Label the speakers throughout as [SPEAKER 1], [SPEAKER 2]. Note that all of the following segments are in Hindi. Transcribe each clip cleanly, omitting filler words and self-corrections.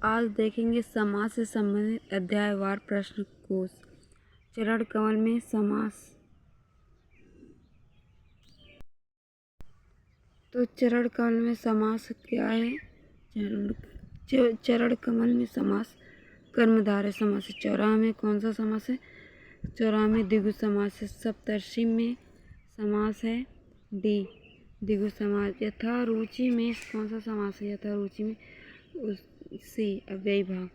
[SPEAKER 1] आज देखेंगे समास से संबंधित अध्यायवार प्रश्न कोश। चरण कमल में समास। तो चरण कमल में समास क्या है? चरण कमल में समास कर्मधारय समास है। चौराहा में कौन सा समास है? चौराहा में द्विगु समास है। सप्तर्षि में समास है डी द्विगु समास। यथारुचि में कौन सा समास है? यथारुचि में सी अव्ययी भाव।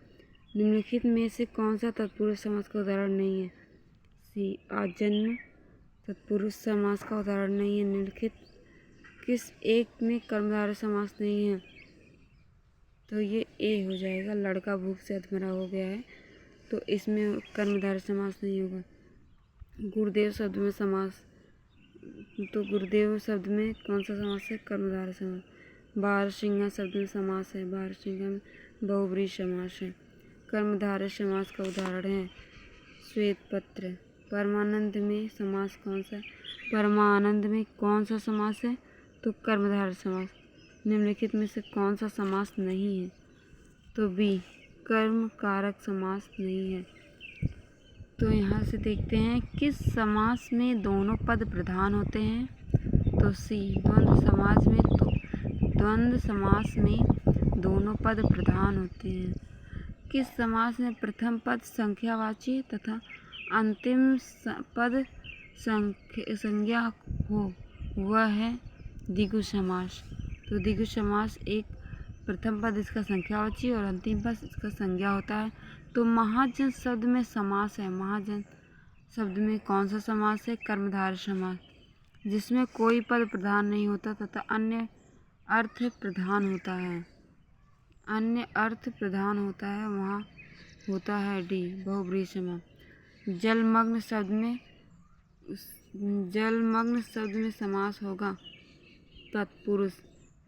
[SPEAKER 1] निम्नलिखित में से कौन सा तत्पुरुष समास का उदाहरण नहीं है? सी आजन्म तत्पुरुष समास का उदाहरण नहीं है। निम्नलिखित किस एक में कर्मधारय समास नहीं है? तो ये ए हो जाएगा। लड़का भूख से अधमरा हो गया है, तो इसमें कर्मधारय समास नहीं होगा। गुरुदेव शब्द में समास, तो गुरुदेव शब्द में कौन सा समास है? कर्मधारय समास। बारहसिंगा शब्द में समास है। बारहसिंगा में बहुब्रीहि समास है। कर्मधारय समास का उदाहरण है श्वेत पत्र। परमानंद में समास कौन सा है? परमानंद में कौन सा समास है? तो कर्मधारय समास। निम्नलिखित में से कौन सा समास नहीं है? तो बी कर्म कारक समास नहीं है। तो यहाँ से देखते हैं किस समास में दोनों पद प्रधान होते हैं? तो सी द्वंद्व समास में। तो द्वंद्व समास में दोनों पद प्रधान होते हैं। किस समास में प्रथम पद संख्यावाची तथा अंतिम पद संज्ञा हो, वह है द्विगु समास। तो द्विगु समास एक प्रथम पद इसका संख्यावाची और अंतिम पद इसका संज्ञा होता है। तो महाजन शब्द में समास है। महाजन शब्द में कौन सा समास है? कर्मधारय समास, जिसमें कोई पद प्रधान नहीं होता तथा अन्य अर्थ प्रधान होता है। अन्य अर्थ प्रधान होता है, वहाँ होता है डी बहुब्रीहि समास। जलमग्न शब्द में समास होगा तत्पुरुष।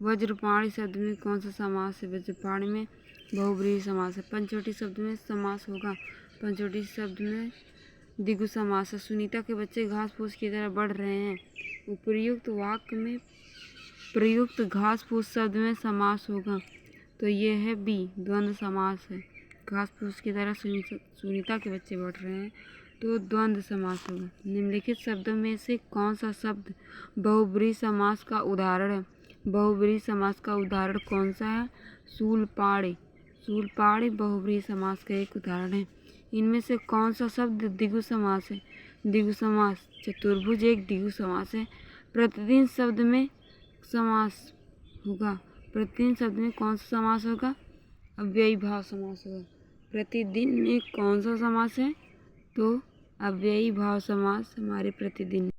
[SPEAKER 1] वज्रपाणी शब्द में कौन सा समास है? वज्रपाणी में बहुब्रीहि समास है। पंचवटी शब्द में समास होगा। पंचवटी शब्द में द्विगु समास है। सुनीता के बच्चे घास फूस की तरह बढ़ रहे हैं। उपर्युक्त वाक्य में प्रयुक्त घास फूस शब्द में समास होगा। तो ये है बी द्वंद्व समास है। घास फूस की तरह सुनीता के बच्चे बढ़ रहे हैं, तो द्वंद्व समास होगा। निम्नलिखित शब्दों में से कौन सा शब्द बहुब्रीहि समास का उदाहरण है? बहुब्रीहि समास का उदाहरण कौन सा है? शूलपाणे। शूलपाणे बहुब्रीहि समास का एक उदाहरण है। इनमें से कौन सा शब्द द्विगु समास है? द्विगु समास। चतुर्भुज एक द्विगु समास है। प्रतिदिन शब्द में समास होगा। प्रतिदिन शब्द में कौन सा समास होगा? अव्ययी भाव समास होगा। प्रतिदिन में कौन सा समास है? तो अव्ययी भाव समास हमारे प्रतिदिन